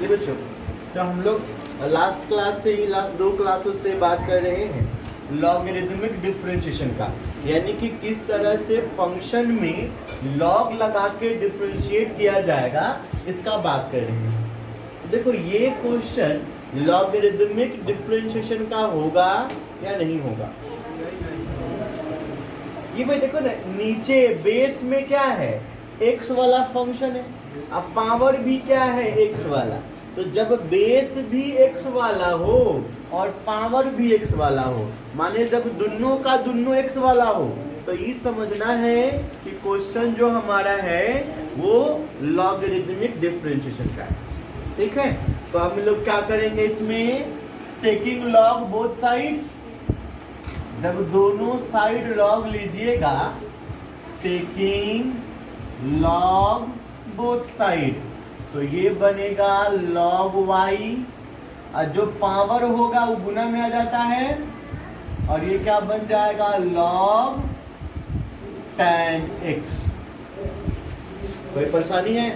जी बच्चों, तो हम लोग लास्ट क्लास से ही लास्ट 2 क्लासों से बात कर रहे हैं लॉगरिदमिक डिफरेंशिएशन का, यानी कि किस तरह से फंक्शन में लॉग लगा के डिफरेंशिएट किया जाएगा, इसका बात कर रहे हैं। देखो ये क्वेश्चन लॉगरिदमिक डिफरेंशिएशन का होगा या नहीं होगा। ये भाई देखो ना, नीचे बेस में क्या है, एक्स वाला फंक्शन है, अब पावर भी क्या है, एक्स वाला। तो जब बेस भी एक्स वाला हो और पावर भी एक्स वाला हो, माने जब दोनों का दोनों एक्स वाला हो, तो ये समझना है कि क्वेश्चन जो हमारा है वो लॉगरिदमिक डिफरेंशिएशन का है। ठीक है, तो हम लोग क्या करेंगे इसमें, टेकिंग लॉग बोथ साइड। जब दोनों साइड लॉग लीजिएगा, टेकिंग लॉग बोथ साइड, तो ये बनेगा लॉग वाई, और जो पावर होगा वो गुना में आ जाता है, और ये क्या बन जाएगा, लॉग tan x। कोई परेशानी है?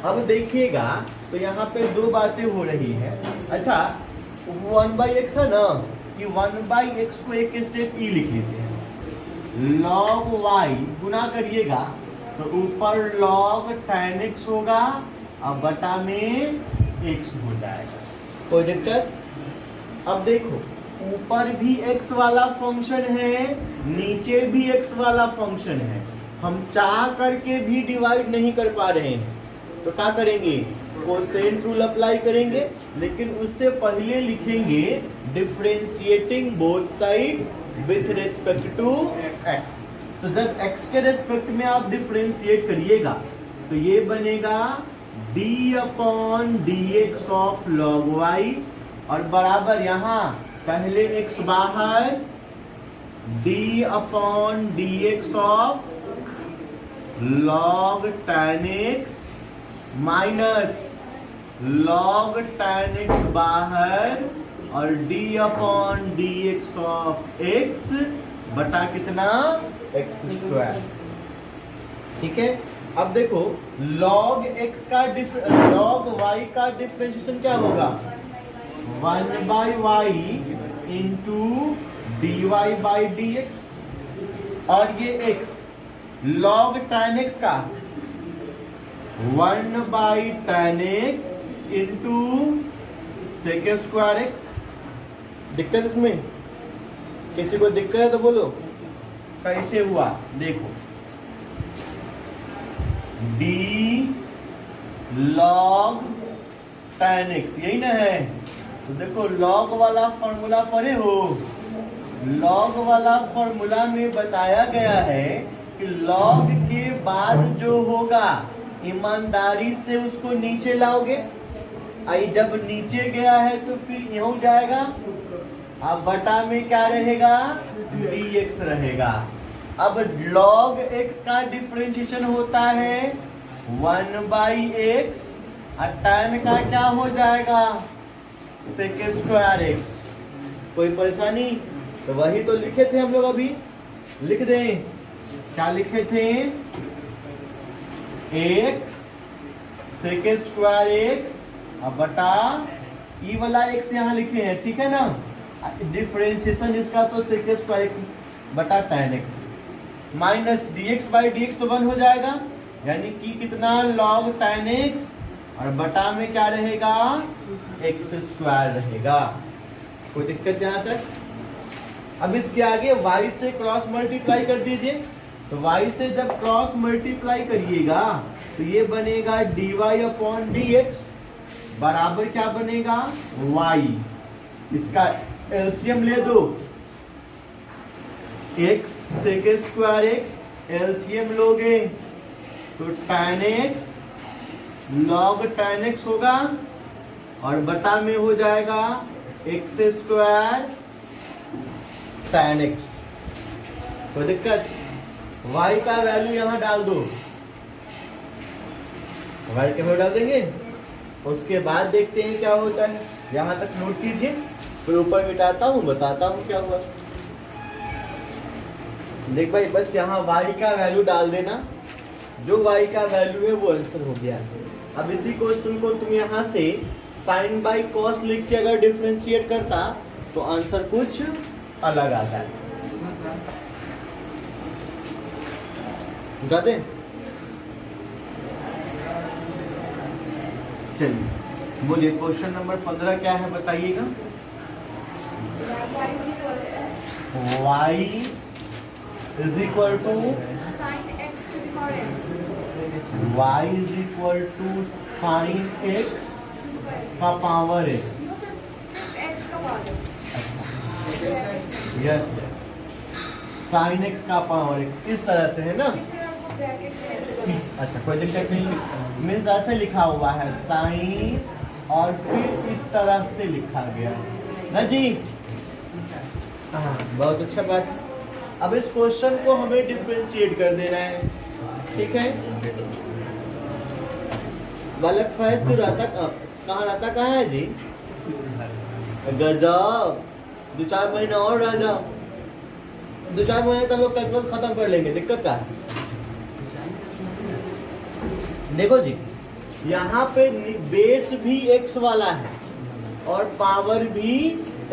अब देखिएगा तो यहाँ पे दो बातें हो रही है। अच्छा, 1/x है ना, कि 1/x को एक स्टेप ई लिख लेते हैं, लॉग y गुना करिएगा तो ऊपर लॉग tan x होगा और बटा में x हो जाएगा। कोई दिक्कत? अब देखो, ऊपर भी x वाला फंक्शन है, नीचे भी x वाला फंक्शन है, हम चाह करके भी डिवाइड नहीं कर पा रहे हैं, तो क्या करेंगे, कोसेंट रूल अप्लाई करेंगे, लेकिन उससे पहले लिखेंगे differentiating both side with respect to x। तो जब x के रेस्पेक्ट में आप डिफरेंशिएट करिएगा तो ये बनेगा d/dx ऑफ log y, और बराबर यहाँ पहले x बाहर, d/dx of log tan x minus log tan x बाहर, और d/dx ऑफ x बटा कितना, x²। ठीक है, अब देखो log x का log y का डिफरेंशिएशन क्या होगा, 1/y इंटू dy/dx, और ये x log tan x का 1/tan x into sec² x। दिक्कत इसमें? किसी को दिक्कत है तो बोलो, कैसे हुआ देखो, d log tan x यही ना है, तो देखो log वाला फॉर्मूला पढ़े हो, log वाला फॉर्मूला में बताया गया है कि log के बाद जो होगा ईमानदारी से उसको नीचे लाओगे, आई जब नीचे गया है तो फिर यूं जाएगा, अब बटा में क्या रहेगा, dx रहेगा। अब log x का डिफरेंशिएशन होता है 1/x, और tan का क्या हो जाएगा, sec² x। कोई परेशानी? तो वही तो लिखे थे हम लोग, अभी लिख दें, क्या लिखे थे, x sec² x अब बटा ई वाला x यहाँ लिखे हैं, ठीक है ना, डिफरेंशिएशन इसका तो sec² x बटा tan x माइनस dx/dx तो 1 हो जाएगा, यानी कि कितना, log tan x, और बटा में क्या रहेगा, x² रहेगा। कोई दिक्कत यहाँ तक? अब इसके आगे y से क्रॉस मल्टीप्लाई कर दीजिए, तो y से जब क्रॉस मल्टीप्लाई करिएगा तो ये बनेगा dy/dx बराबर क्या बनेगा, y। इसका एलसीएम ले दो, x sec² x एलसीएम लोगे तो tan x log tan x होगा, और बटा में हो जाएगा x² tan x। तो दिक्कत, y का वैल्यू यहाँ डाल दो, y का वैल्यू डाल देंगे, उसके बाद देखते हैं क्या होता है। यहाँ तक नोट कीजिए, फिर ऊपर मिटाता हूँ, बताता हूँ क्या हुआ। देख भाई, बस यहाँ y का वैल्यू डाल देना, जो y का वैल्यू है वो आंसर हो गया। अब इसी क्वेश्चन को तुम यहाँ से साइन बाई कॉस लिख के अगर डिफरेंशिएट करता तो आंसर कुछ अलग आता है। बता दें? चलिए बोलिए, क्वेश्चन नंबर 15 क्या है बताइएगा। y is equal to y is equal to sine x का power x। Yes, sine x का पावर x इस तरह से है ना। अच्छा, कोई दिक्कत नहीं, मीन्स ऐसे लिखा हुआ है साइन और फिर इस तरह से लिखा गया ना जी। हाँ, बहुत अच्छा बात। अब इस क्वेश्चन को हमें डिफरेंशिएट कर देना है, ठीक है। बालक फैज तो रहता कहाँ है जी? गजब, 2-4 महीना और रह जाओ, 2-4 महीने तक लोग कैलकुलस खत्म कर लेंगे। दिक्कत क्या है? देखो जी, यहाँ पे बेस भी x वाला है और पावर भी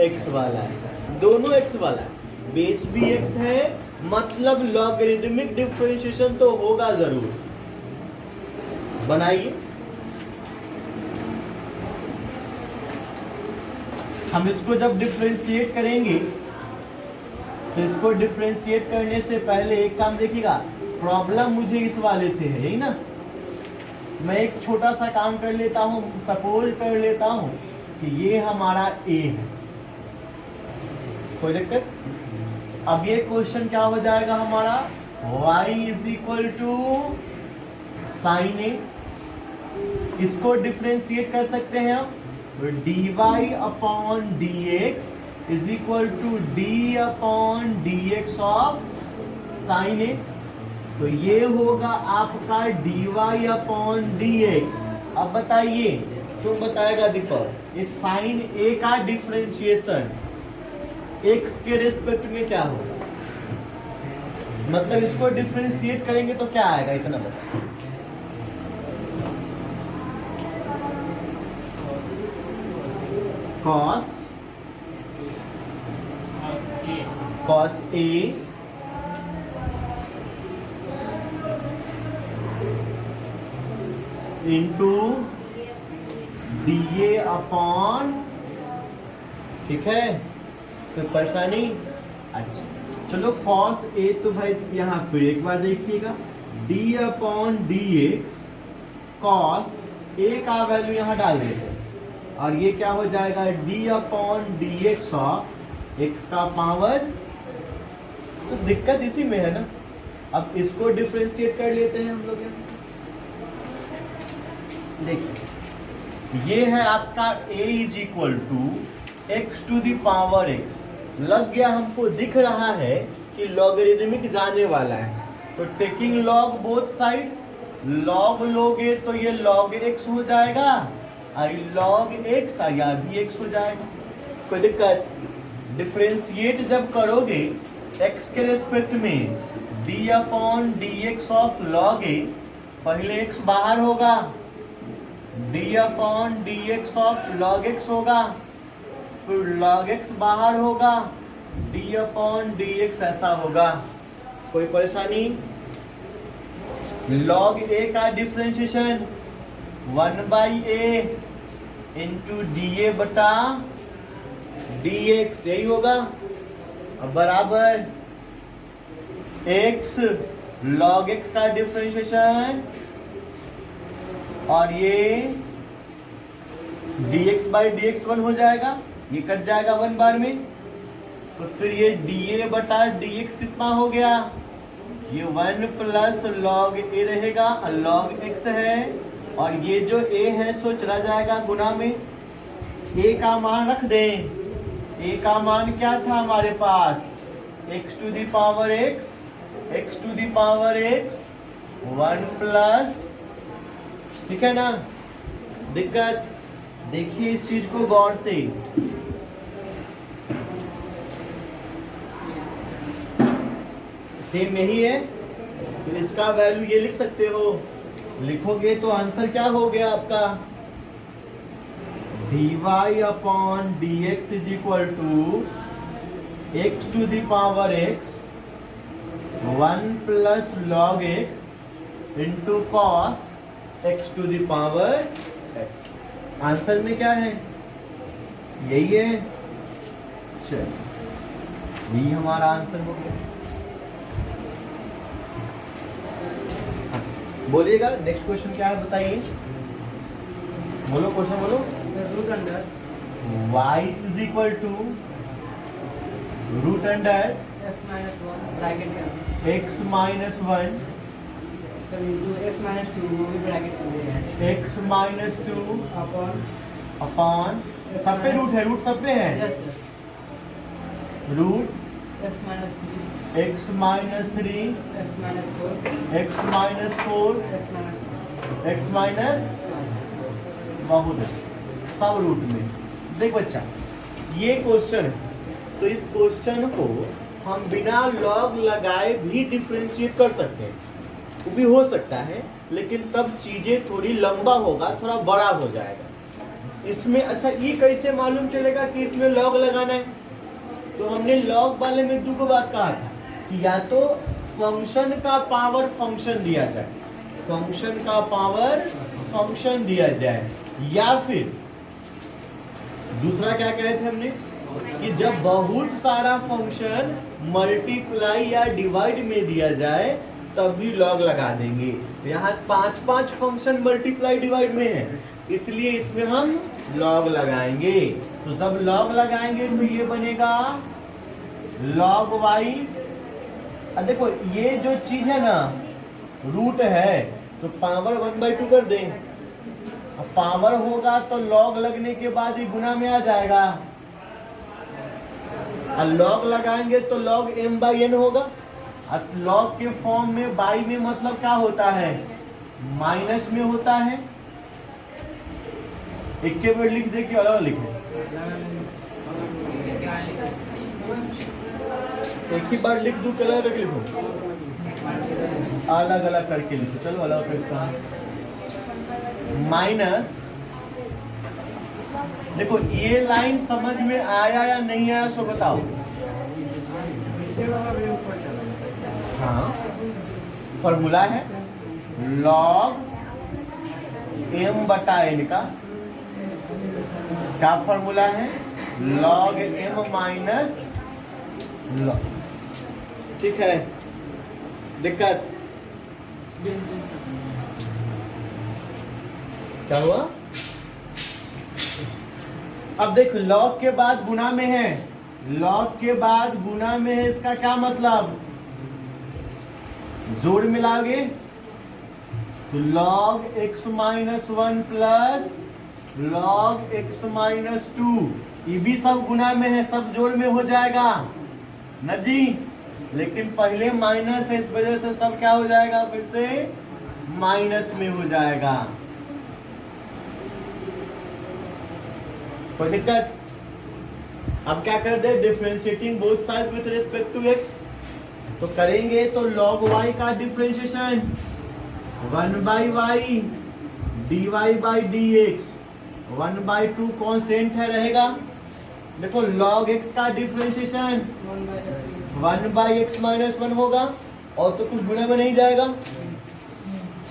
x वाला है, दोनों x वाला है। बेस भी x है, मतलब लॉगरिदमिक डिफरेंशिएशन तो होगा जरूर। बनाइए, हम इसको जब डिफरेंशिएट करेंगे तो इसको डिफरेंशिएट करने से पहले एक काम देखिएगा, प्रॉब्लम मुझे इस वाले से है, यही ना। मैं एक छोटा सा काम कर लेता हूँ, सपोज कर लेता हूँ कि ये हमारा a है, कोई दिक्कत? अब ये क्वेश्चन क्या हो जाएगा हमारा, y is equal to sine a। इसको डिफरेंशिएट कर सकते हैं हम, dy upon dx is equal to d upon dx of sine a। तो ये होगा आपका dy अपॉन dx। अब बताइए, तुम बताएगा दीपक, इस साइन a का डिफरेंशिएशन x के रिस्पेक्ट में क्या होगा? मतलब इसको डिफरेंशिएट करेंगे तो क्या आएगा, इतना बता। cos a into D upon, ठीक है, कोई परेशानी? अच्छा चलो, cos a तो भाई यहाँ फिर एक बार देखिएगा, d upon D x, cos a का वैल्यू यहाँ डाल देते हैं और ये क्या हो जाएगा, d upon D x of x का पावर। तो दिक्कत इसी में है ना। अब इसको डिफरेंशिएट कर लेते हैं हम लोग यहाँ। देखिए, ये है आपका a is equal to X to the power x। लग गया, हमको दिख रहा है कि लॉगरिदमिक जाने वाला है, तो taking log both side, log लोगे तो ये लॉग x हो जाएगा, आई लॉग x या भी x हो जाएगा, कोई दिक्कत? डिफरेंशिएट जब करोगे x के रेस्पेक्ट में d upon D x of log a, पहले x बाहर होगा, d upon D x of log x होगा, फिर log x बाहर होगा, d अपॉन डी एक्स ऐसा होगा, कोई परेशानी? log a का डिफरेंशिएशन 1/a इंटू डी बटा dx, यही होगा। अब बराबर x log x का डिफरेंशिएशन और ये dx बाई dx 1 हो जाएगा, ये कट जाएगा 1 बार में, तो फिर ये dA बटा dx कितना हो गया, ये 1 प्लस log a रहेगा, log x है, और ये जो a है सो चला जाएगा गुना में। a का मान रख दें, a का मान क्या था हमारे पास, x to the power x, x to the power x 1 plus, ठीक है ना। दिक्कत देखिए इस चीज को गौर से, सेम यही है, तो इसका वैल्यू ये लिख सकते हो लिखोगे तो आंसर क्या हो गया आपका, dy upon dx is equal to x to the power x 1 plus log x into cos x to the power x। Answer में क्या है, यही है। चलिए यही हमारा आंसर हो गया। बोलिएगा नेक्स्ट क्वेश्चन क्या है बताइए, बोलो क्वेश्चन बोलो। Root under y is equal to root under x minus 1 bracket के अंदर x minus 1 sir into x minus 2 वो भी ब्रैकेट के अंदर है x माइनस 2 अपॉन अपॉन सब पे रूट है, रूट सब पे है, yes sir root x minus 3 x minus 3 x minus 4 x minus 4 x minus x minus बहुत है, सब रूट में। देख बच्चा ये क्वेश्चन है, तो इस क्वेश्चन को हम बिना लॉग लगाए भी डिफरेंशिएट कर सकते हैं, वो भी हो सकता है, लेकिन तब चीजें थोड़ी लंबा होगा, थोड़ा बड़ा हो जाएगा इसमें। अच्छा ये कैसे मालूम चलेगा कि इसमें लॉग लगाना है, तो हमने लॉग वाले में दो बात कहा था कि या तो फंक्शन का पावर फंक्शन दिया जाए, फंक्शन का पावर फंक्शन दिया जाए, या फिर दूसरा क्या कह रहे थे हमने कि जब बहुत सारा फंक्शन मल्टीप्लाई या डिवाइड में दिया जाए तब भी लॉग लगा देंगे। यहाँ 5-5 फंक्शन मल्टीप्लाई डिवाइड में है, इसलिए इसमें हम लॉग लगाएंगे। तो जब लॉग लगाएंगे तो ये बनेगा लॉग वाई। अब देखो ये जो चीज है ना रूट है, तो पावर 1/2 कर दें, अब पावर होगा तो लॉग लगने के बाद ही गुना में आ जाएगा, और लॉग लगाएंगे तो लॉग m/n होगा। अब लॉग के फॉर्म में बाई में मतलब क्या होता है, माइनस में होता है। एक के वर्ड लिख दे कि अलग लिखे, एक ही बार लिख दूं, अलग अलग लिखो, अलग अलग करके लिखो। चलो अलग करता हूं, माइनस। देखो ये लाइन समझ में आया या नहीं आया सो बताओ। हाँ फॉर्मूला है लॉग m/n का, क्या फॉर्मूला है, लॉग m माइनस लॉग। ठीक है, दिक्कत क्या हुआ। अब देख लॉग के बाद गुना में है, लॉग के बाद गुना में है, इसका क्या मतलब, जोड़ मिलाओगे तो log x minus 1 plus log x minus 2, ये भी सब गुना में है, सब जोड़ में हो जाएगा न जी। लेकिन पहले माइनस है, इस वजह से सब क्या हो जाएगा, फिर से माइनस में हो जाएगा। कोई दिक्कत। अब क्या कर दे, differentiating both side with respect to x, तो करेंगे तो log y का डिफरेंशिएशन 1/y dy/dx 1/2 कांस्टेंट है रहेगा। देखो log x का डिफरेंशिएशन 1/x माइनस 1 होगा, और तो कुछ गुना में नहीं जाएगा।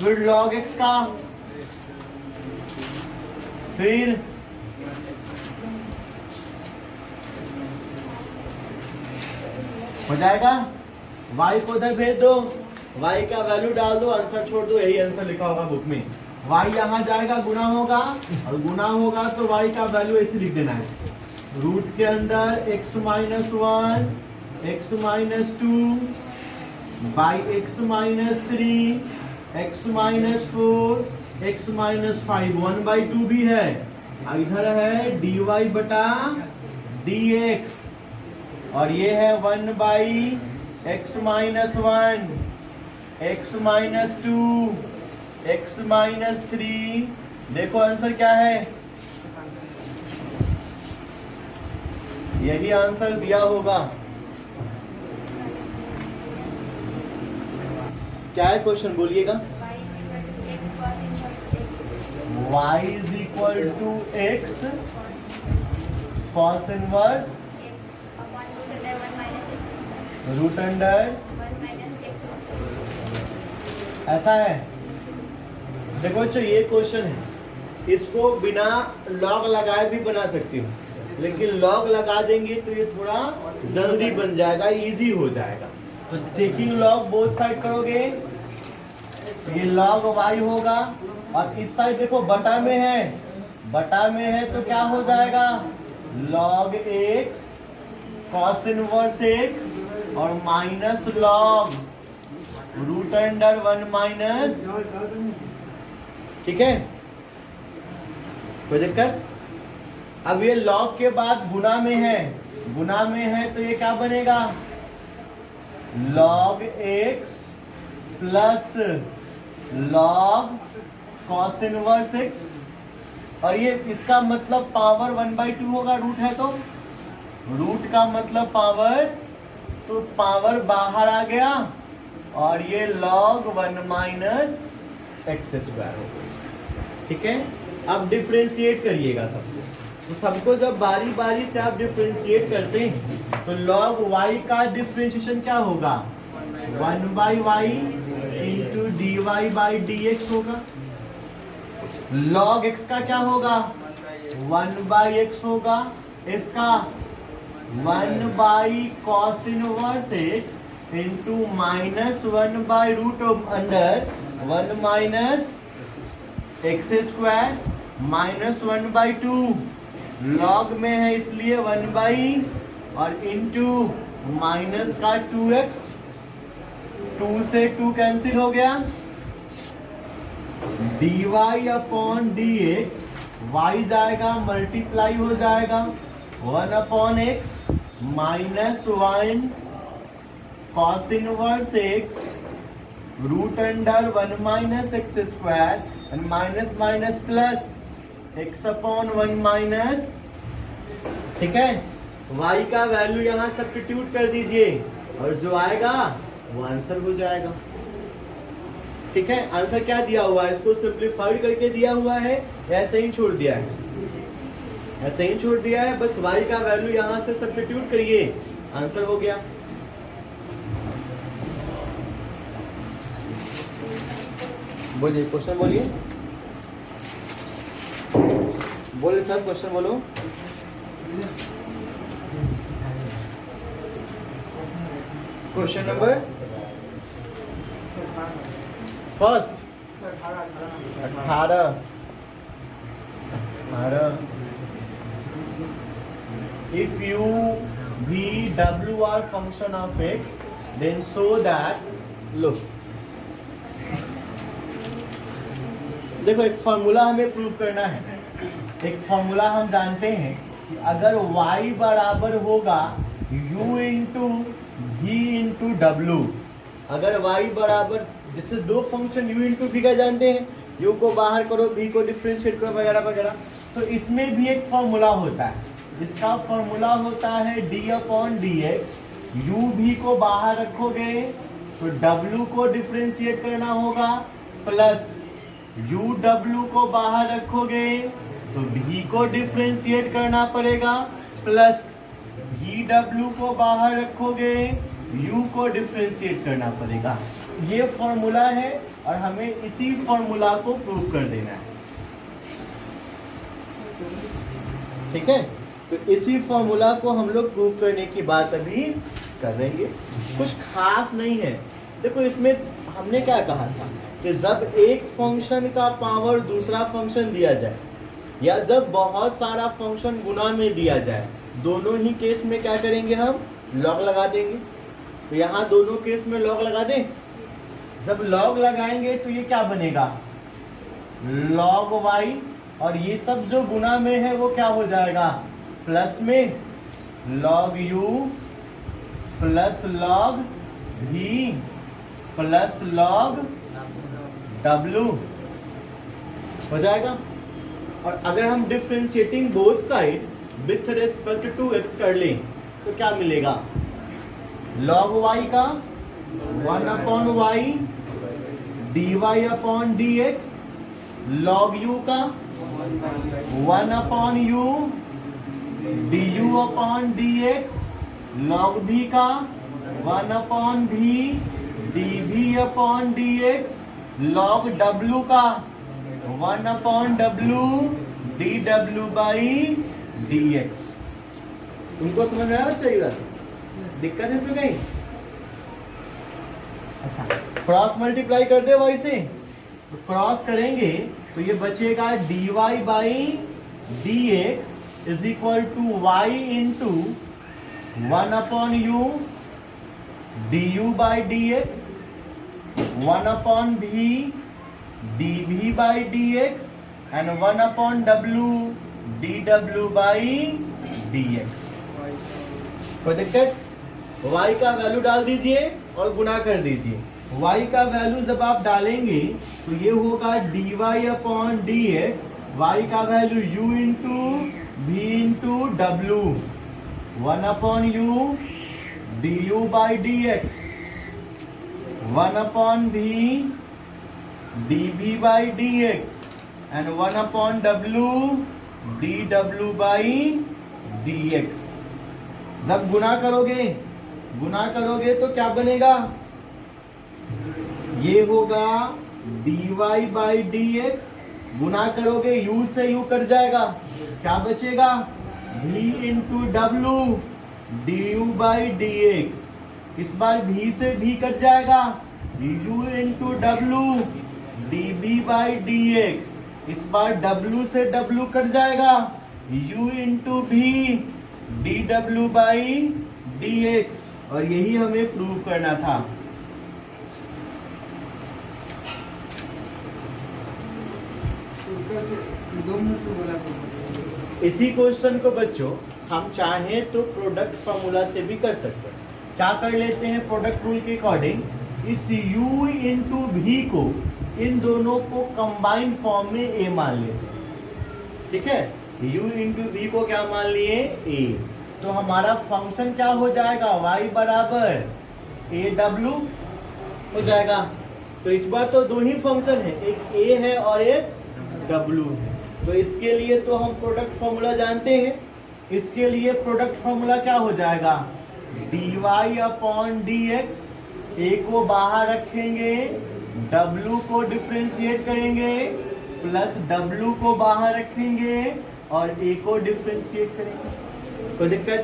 फिर log x का, फिर हो जाएगा y को उधर भेज दो, y का वैल्यू डाल दो, आंसर छोड़ दो, यही आंसर लिखा होगा बुक में। y यहाँ जाएगा, गुना होगा, और गुना होगा तो y का वैल्यू ऐसे लिख देना है, रूट के अंदर x minus 1 x minus 2 by x minus 3 x minus 4 x minus 5 1/2 भी है, इधर है dy/dx, और ये है 1/x minus 1 x minus 2 x minus 3। देखो आंसर क्या है, यही आंसर दिया होगा। क्या है क्वेश्चन बोलिएगा। y is equal to x cos inverse root under ऐसा है। देखो बच्चों ये क्वेश्चन है, इसको बिना लॉग लगाए भी बना सकती हूँ, लेकिन लॉग लगा देंगे तो ये थोड़ा जल्दी बन जाएगा, इजी हो जाएगा। तो टेकिंग लॉग बोथ साइड करोगे, ये लॉग y होगा, और इस साइड देखो बटा में है, बटा में है तो क्या हो जाएगा log x cos inverse x और minus log root under 1 minus. ठीक है, कोई दिक्कत? अब ये log के बाद गुना में है, गुना में है तो ये क्या बनेगा log x plus log cos inverse x, और ये इसका मतलब पावर 1/2 होगा, रूट है तो रूट का मतलब पावर, तो पावर बाहर आ गया और ये log 1 माइनस एक्स स्क्वायर हो गया। ठीक है, अब डिफरेंशिएट करिएगा सबको, तो सबको जब बारी बारी से आप डिफरेंशिएट करते हैं तो log y का डिफरेंशिएशन क्या होगा 1/y into dy by dx होगा। log x का क्या होगा 1/x होगा, इसका 1/cos इनवर्स x इंटू -1/रूट under 1 minus x square -1/2, log में है इसलिए 1/, और इंटू माइनस का 2x, 2 से 2 कैंसिल हो गया, dy अपॉन dx, y जाएगा मल्टीप्लाई हो जाएगा 1/x -1 cos inverse x root under 1 minus x square and minus minus plus x upon 1 minus. ठीक है, y का वैल्यू यहाँ सब्स्टिट्यूट कर दीजिए और जो आएगा वो आंसर हो जाएगा। ठीक है, आंसर क्या दिया हुआ है, इसको सिंप्लीफाइड करके दिया हुआ है, ऐसे ही छोड़ दिया है, ऐसे ही छोड़ दिया है, बस y का वैल्यू यहाँ से सब्स्टिट्यूट करिए, आंसर हो गया। बोलिए क्वेश्चन, बोलिए बोले सर, क्वेश्चन बोलो। Question number first 18 if u v w are function of x then show that, look देखो एक फॉर्मूला हमें प्रूव करना है, एक फॉर्मूला हम जानते हैं कि अगर y बराबर होगा u into v into W, अगर y बराबर, जैसे दो फंक्शन u इंटू v का जानते हैं, u को बाहर करो v को डिफरेंशिएट करो वगैरह वगैरह, तो इसमें भी एक फॉर्मूला होता है, इसका फॉर्मूला होता है d upon dx, u v को बाहर रखोगे तो w को डिफरेंशिएट करना होगा, प्लस u w को बाहर रखोगे तो v को डिफरेंशिएट करना पड़ेगा, प्लस v w को बाहर रखोगे u को डिफरेंशिएट करना पड़ेगा। ये फॉर्मूला है और हमें इसी फॉर्मूला को प्रूव कर देना है। ठीक है, तो इसी फॉर्मूला को हम लोग प्रूव करने की बात अभी कर रहे हैं, कुछ खास नहीं है। देखो इसमें हमने क्या कहा था कि जब एक फंक्शन का पावर दूसरा फंक्शन दिया जाए या जब बहुत सारा फंक्शन गुना में दिया जाए, दोनों ही केस में क्या करेंगे, हम लॉग लगा देंगे। तो यहाँ दोनों केस में लॉग लगा दें, जब लॉग लगाएंगे तो ये क्या बनेगा log y, और ये सब जो गुना में है वो क्या हो जाएगा प्लस में log u plus log v plus log w हो जाएगा। और अगर हम differentiating both side with respect to x कर लें तो क्या मिलेगा, log y का 1/y dy upon dx, log u का 1 upon U D you upon D x log भी का 1 अपॉन भी डी भी upon D x log W का 1 upon W D W by D x. उनको समझ में आया बच्चा ये बात? दिक्कत है इसमें कहीं? अच्छा, क्रॉस मल्टीप्लाई कर दे वाई से, तो क्रॉस करेंगे तो ये बचेगा dy by D x is equal to Y into 1 upon U D you by D X 1 upon V D V by D X and 1 upon W D W by D X. कोई दिक्कत? y का value डाल दीजिए और गुना कर दीजिए। y का value जब आप डालेंगे तो ये होगा dy upon D X, Y का value u into V into W 1 upon U D you by D X 1 upon V D V by D X and 1 upon W D W by D X. जब गुना करोगे तो क्या बनेगा? ये होगा dy by D X, गुना करोगे u से u कट जाएगा, क्या बचेगा? v into W D you by D X. इस बार v से v कट जाएगा, u into W D B by D X. इस बार w से w कट जाएगा, u इंटू भी D W by D X. और यही हमें प्रूव करना था। इसी क्वेश्चन को बच्चों हम चाहें तो प्रोडक्ट फॉर्मूला से भी कर सकते हैं। क्या कर लेते हैं? प्रोडक्ट रूल के अकॉर्डिंग इस u इंटू भी को, इन दोनों को कंबाइंड फॉर्म में a मान लेते हैं। ठीक है, u इंटू भी को क्या मान लिए? a। तो हमारा फंक्शन क्या हो जाएगा? y बराबर a w हो जाएगा। तो इस बार तो दो ही फंक्शन है, एक a है और एक w है। तो इसके लिए तो हम प्रोडक्ट फॉर्मूला जानते हैं। इसके लिए प्रोडक्ट फॉर्मूला क्या हो जाएगा? dy upon D x, a को बाहर रखेंगे, w को डिफरेंशिएट करेंगे, प्लस w को बाहर रखेंगे और a को डिफरेंशिएट करेंगे। कोई दिक्कत?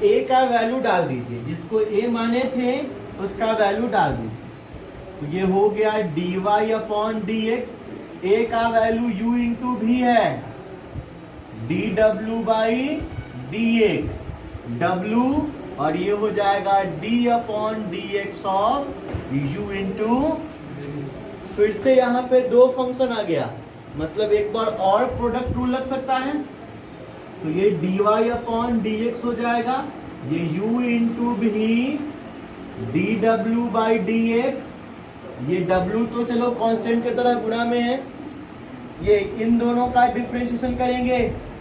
a का वैल्यू डाल दीजिए, जिसको a माने थे उसका वैल्यू डाल दीजिए। तो ये हो गया dy upon D x, a का वैल्यू u इंटू भी है, डी डब्ल्यू बाई डी एक्स डब्ल्यू, और ये हो जाएगा d upon D x of u into. फिर से यहाँ पे दो फंक्शन आ गया, मतलब एक बार और प्रोडक्ट रूल लग सकता है। तो ये dy अपॉन डी एक्स हो जाएगा, ये u इंटू भी डी डब्ल्यू बाई डी एक्स, ये w तो चलो कांस्टेंट की तरह गुणा में है, ये इन दोनों का डिफरेंशिएशन करेंगे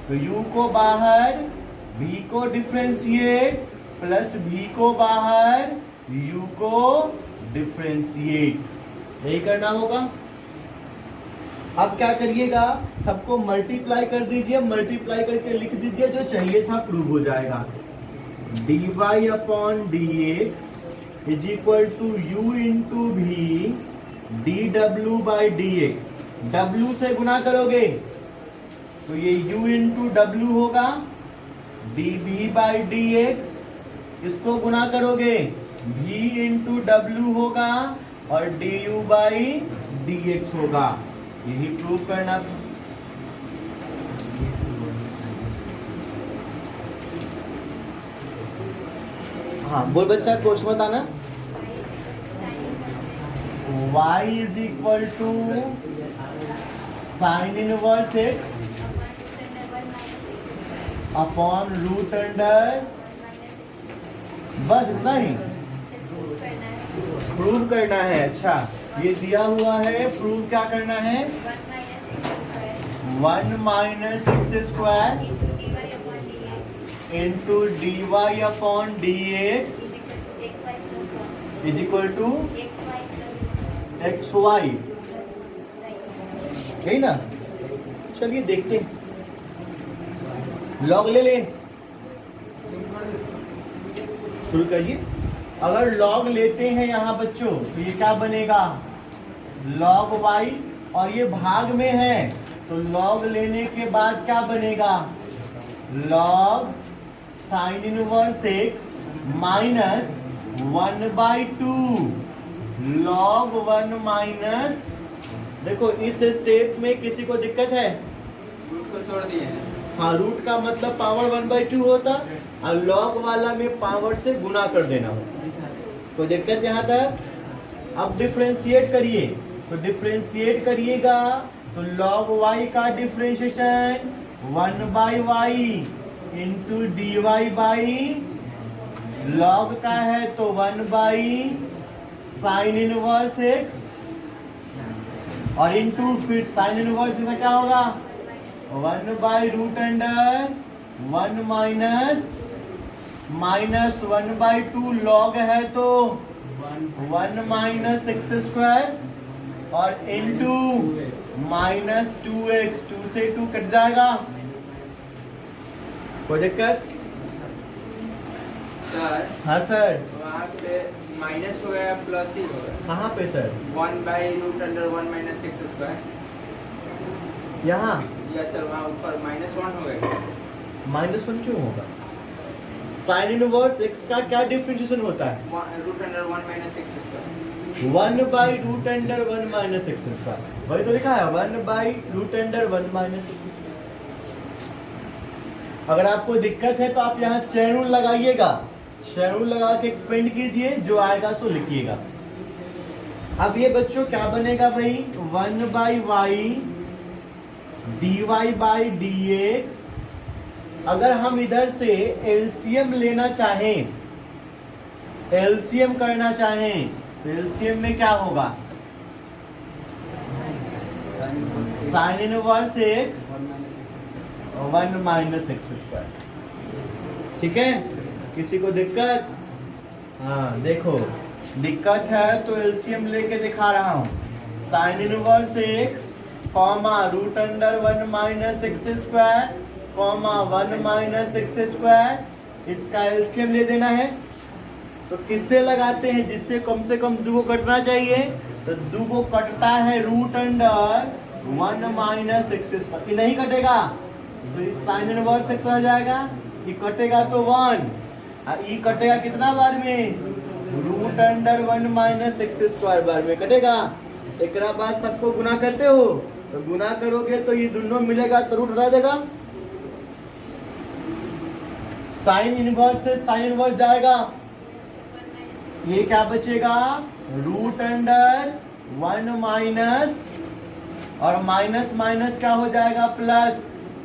तो u को बाहर, v को डिफरेंशिएट, प्लस v को बाहर, u को डिफरेंशिएट। यही करना होगा। अब क्या करिएगा, सबको मल्टीप्लाई कर दीजिए, मल्टीप्लाई करके लिख दीजिए, जो चाहिए था प्रूव हो जाएगा। dy upon D x is equal to u into भी डी डब्ल्यू बाई डी एक्स। डब्ल्यू से गुना करोगे तो ये u इंटू डब्ल्यू होगा, d B by D x, इसको गुना करोगे v इंटू डब्ल्यू होगा और d you by D x होगा। यही प्रूव करना था। हाँ बोल बच्चा, क्वेश्चन बताना। y is equal to sine inverse X upon root under, बस इतना ही प्रूव करना है। अच्छा, ये दिया हुआ है, प्रूव क्या करना है? 1 minus x square into D Y upon D x is equal to X Y, यही ना? चलिए देखते हैं, लॉग ले लें, शुरू करिए। अगर लॉग लेते हैं यहाँ बच्चों तो ये क्या बनेगा, लॉग वाई, और ये भाग में है तो लॉग लेने के बाद क्या बनेगा, log sign inverse x minus 1/2 log 1 minus, देखो इस स्टेप में किसी को दिक्कत है, रूट को तोड़ दिए हैं। हाँ, रूट का मतलब पावर 1/2 होता, और लॉग वाला में पावर से गुना कर देना होता। कोई दिक्कत यहाँ तक? अब डिफरेंशिएट करिए, तो डिफरेंशिएट करिएगा तो लॉग y का differentiation 1/y into dy by log का है तो 1/sin इनवर्स x, और इंटू फिर साइन इनवर्स का क्या होगा, 1/√1 माइनस 1/2 लॉग है तो 1 माइनस एक्स स्क्वायर, और इंटू माइनस 2x, 2 से 2 कट जाएगा, कोई दिक्कत? सर हाँ सर, वहाँ पे माइनस हो गया प्लस ही हो गया, कहाँ पे सर? 1/√1 माइनस एक्स स्क्वायर, यहाँ या सर वहाँ ऊपर -1 हो गया। -1 क्यों होगा? साइन इनवर्स x का क्या डिफरेंशिएशन होता है, √1 minus x square. 1/√1 minus x square, वही तो लिखा है 1/√1 माइनस एक्स। अगर आपको दिक्कत है तो आप यहाँ चैन रूल लगाइएगा, चैन रूल लगा के एक्सपेंड कीजिए, जो आएगा सो लिखिएगा। अब ये बच्चों क्या बनेगा भाई, 1/y dy बाई dx। अगर हम इधर से एलसीएम लेना चाहें, एलसीएम करना चाहें, तो एलसीएम में क्या होगा, sign inverse x 1 minus x square, ठीक है? किसी को दिक्कत? हाँ देखो, दिक्कत है तो एलसीएम लेके दिखा रहा हूँ, sign inverse x comma √1 minus x square comma 1 minus x square, इसका एलसीएम ले देना है। तो किससे लगाते हैं, जिससे कम से कम 2 को कटना चाहिए, तो 2 को कटता है √1 माइनस एक्स स्क्वायर, ये नहीं कटेगा तो इस साइन इनवर्स एक्स रह जाएगा, ये कटेगा तो 1, ये कटेगा कितना बार में, √1 माइनस एक्स स्क्वायर बार में कटेगा। एक बाद सबको गुना करते हो, तो गुना करोगे तो ये दोनों मिलेगा तो रूट हटा देगा, साइन इनवर्स से साइन इनवर्स जाएगा, ये क्या बचेगा, √1 माइनस, और माइनस माइनस क्या हो जाएगा प्लस,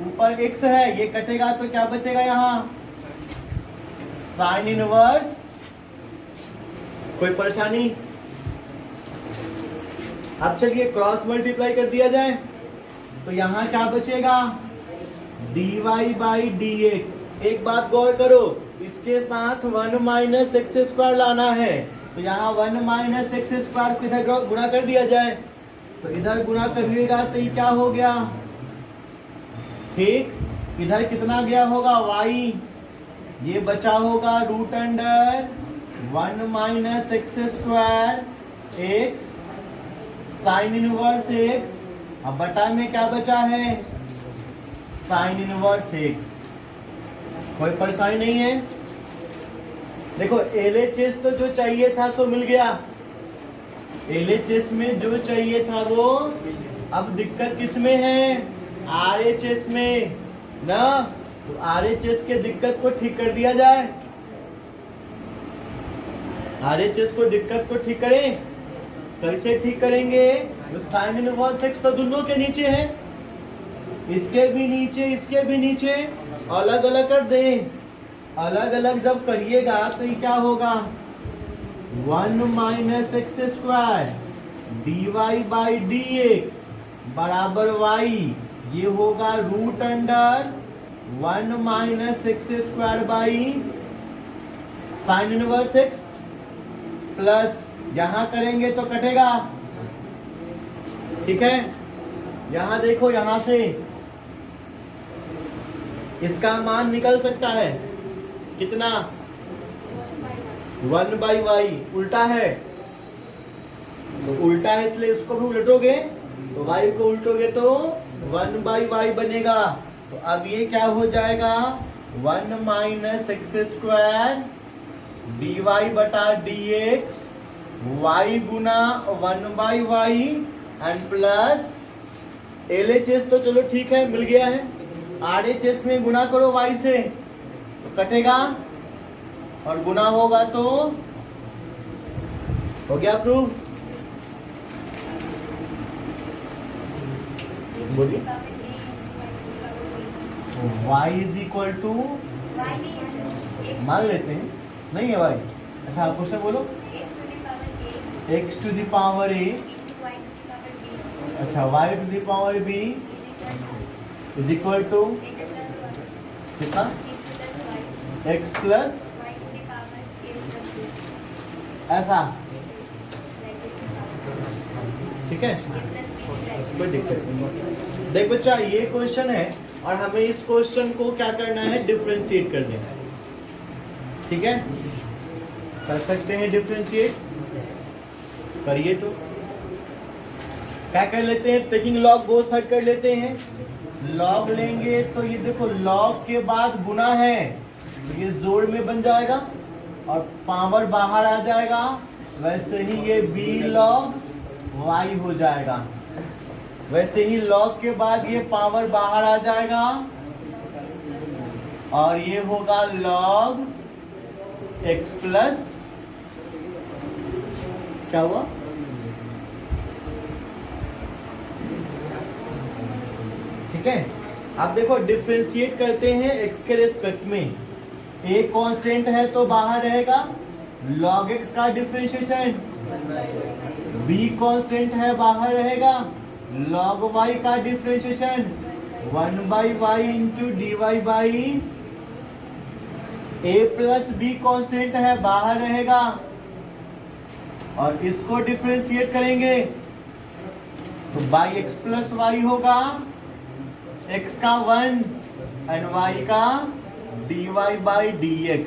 ऊपर x है ये कटेगा तो क्या बचेगा यहाँ, साइन इनवर्स। कोई परेशानी? अब चलिए क्रॉस मल्टीप्लाई कर दिया जाए, तो यहाँ क्या बचेगा, dy बाई dx। एक बात गौर करो, इसके साथ 1 माइनस एक्स स्क्वायर लाना है, तो यहाँ 1 माइनस एक्स स्क्वायर को इधर गुणा कर दिया जाए, तो इधर गुणा करिएगा तो ये क्या हो गया, ठीक, इधर कितना गया होगा y, ये बचा होगा √1 minus x square x sign inverse x, अब बटा में क्या बचा है, साइन इनवर्स एक्स। कोई परेशानी नहीं है? देखो LHS तो जो चाहिए था सो मिल गया, LHS में जो चाहिए था वो, अब दिक्कत किस में है, RHS में ना, तो RHS के दिक्कत को ठीक कर दिया जाए, RHS को दिक्कत को ठीक करें, कैसे ठीक करेंगे, तो साइन इनवर्स एक्स तो दोनों के नीचे है, इसके भी नीचे इसके भी नीचे, अलग अलग कर दें, अलग अलग जब करिएगा तो ये क्या होगा, 1 minus x square dy by dx बराबर y, ये होगा √1 minus x square by sine inverse x, plus यहाँ करेंगे तो कटेगा, ठीक है? यहाँ देखो, यहाँ से इसका मान निकल सकता है कितना, 1/y। उल्टा है तो उल्टा है, इसलिए इसको भी उल्टोगे तो y को उल्टोगे तो 1/y बनेगा। तो अब ये क्या हो जाएगा, 1 - x² dy बटा dx, y Guna 1/y and plus LHS तो चलो ठीक है मिल गया है, RHS में गुना करो y से तो कटेगा और गुना होगा तो हो गया प्रूफ। बोलिए y इज इक्वल टू, मान लेते हैं नहीं है y। अच्छा क्वेश्चन बोलो, x to the power a, अच्छा y to the power b is equal to कितना, x प्लस ऐसा, ठीक है कोई दिक्कत नहीं। देख बच्चा ये क्वेश्चन है और हमें इस क्वेश्चन को क्या करना है, डिफरेंशिएट कर देना है, ठीक है कर सकते हैं डिफरेंशिएट, करिए तो क्या कर लेते हैं, टेकिंग लॉग बोथ साइड कर लेते हैं। लॉग लेंगे तो ये देखो लॉग के बाद गुना है तो ये जोड़ में बन जाएगा और पावर बाहर आ जाएगा, वैसे ही ये b log y हो जाएगा। वैसे ही log के बाद ये पावर बाहर आ जाएगा और ये होगा log x प्लस, क्या हुआ, ठीक है। अब देखो डिफरेंशिएट करते हैं x के रेस्पेक्ट में, a कांस्टेंट है तो बाहर रहेगा log x का डिफरेंशिएशन, b कांस्टेंट है बाहर रहेगा log y का differentiation, 1/y into dy by a plus b constant है बाहर रहेगा और इसको डिफरेंशिएट करेंगे तो बाई x प्लस y होगा, x का 1 एंड y का dy बाई dx।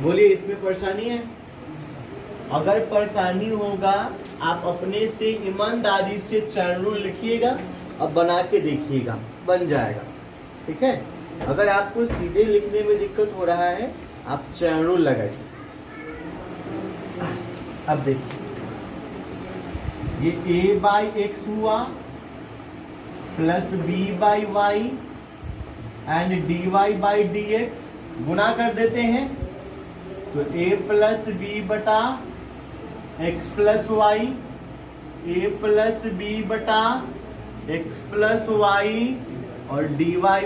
बोलिए इसमें परेशानी है, अगर परेशानी होगा आप अपने से ईमानदारी से चैन रूल लिखिएगा और बना के देखिएगा, बन जाएगा, ठीक है। अगर आपको सीधे लिखने में दिक्कत हो रहा है आप चैन रूल लगाइए। अब देखिए ये a बाई एक्स हुआ plus b by Y and dy by dx, गुना कर देते हैं तो a प्लस बी बटा X plus Y, a plus B बटा एक्स प्लस वाई और dy बाई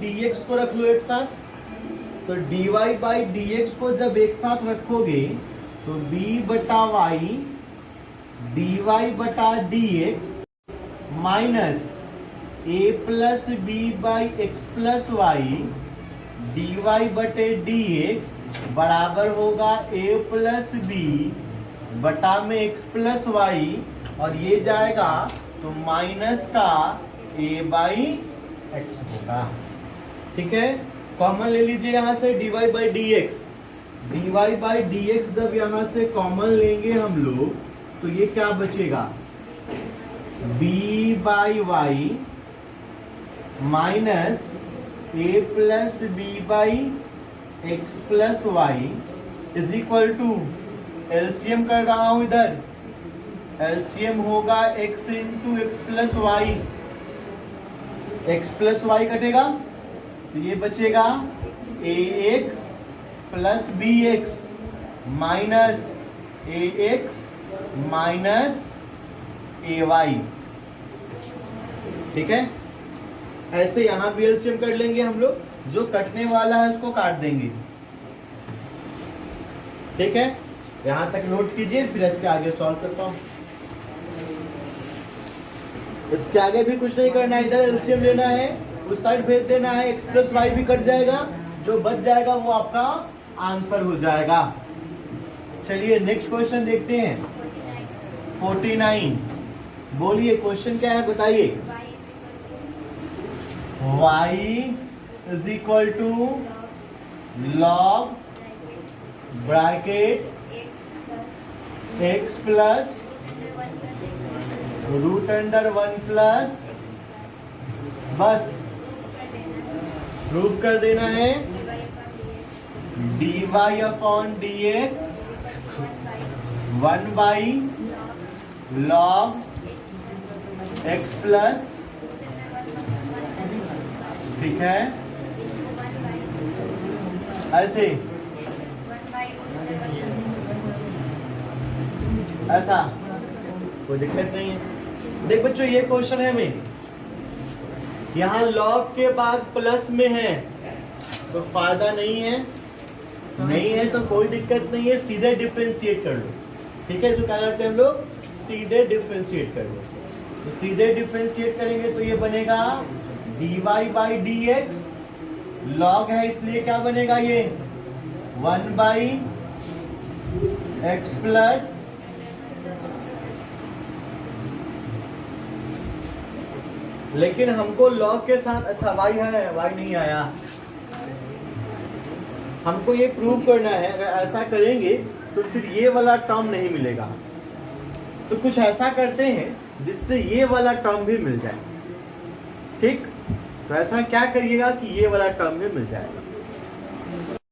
dx को रख लो एक साथ, तो dy बाई dx को जब एक साथ रखोगे तो b बटा वाई dy बटा dx minus a plus B by X plus Y dy बटे dx बराबर होगा a प्लस बी बटा में x प्लस वाई और ये जाएगा तो माइनस का a बाई एक्स होगा, ठीक है। कॉमन ले लीजिए यहाँ से dy बाई dx जब यहाँ से कॉमन लेंगे हम लोग तो ये क्या बचेगा, b by Y minus a plus B by X plus Y is equal to, LCM कर रहा हूं इधर, एलसीएम होगा x into X plus Y, X plus Y कटेगा तो ये बचेगा ax plus bx minus ax minus ay, ठीक है। ऐसे यहाँ भी एलसीएम कर लेंगे हम लोग, जो कटने वाला है उसको काट देंगे, ठीक है। यहाँ तक नोट कीजिए फिर इसके आगे सॉल्व करता हूँ। इसके आगे भी कुछ नहीं करना है, इधर एलसीएम लेना है, उस साइड भेज देना है, एक्स प्लस वाई भी कट जाएगा, जो बच जाएगा वो आपका आंसर हो जाएगा। चलिए नेक्स्ट क्वेश्चन देखते हैं 49। बोलिए क्वेश्चन क्या है बताइए। y is equal to log bracket x plus root under 1 plus, बस प्रूव कर देना है dy upon dx 1 by log x plus, ठीक है ऐसे ऐसा कोई दिक्कत नहीं है। देख बच्चों ये क्वेश्चन है में यहाँ लॉग के बाद प्लस में है तो फायदा नहीं है तो कोई दिक्कत नहीं है, सीधे डिफरेंशिएट कर लो। ठीक है, जो क्या करते हैं हम लोग सीधे डिफरेंशिएट कर लो। तो सीधे डिफरेंशिएट करेंगे तो ये बनेगा dy बाई dx, लॉग है इसलिए क्या बनेगा ये 1 बाई x प्लस, लेकिन हमको लॉग के साथ, अच्छा y है, y नहीं आया, हमको ये प्रूव करना है। अगर ऐसा करेंगे तो फिर ये वाला टर्म नहीं मिलेगा, तो कुछ ऐसा करते हैं जिससे ये वाला टर्म भी मिल जाए। ठीक, तो ऐसा क्या करिएगा कि ये वाला टर्म भी मिल जाएगा।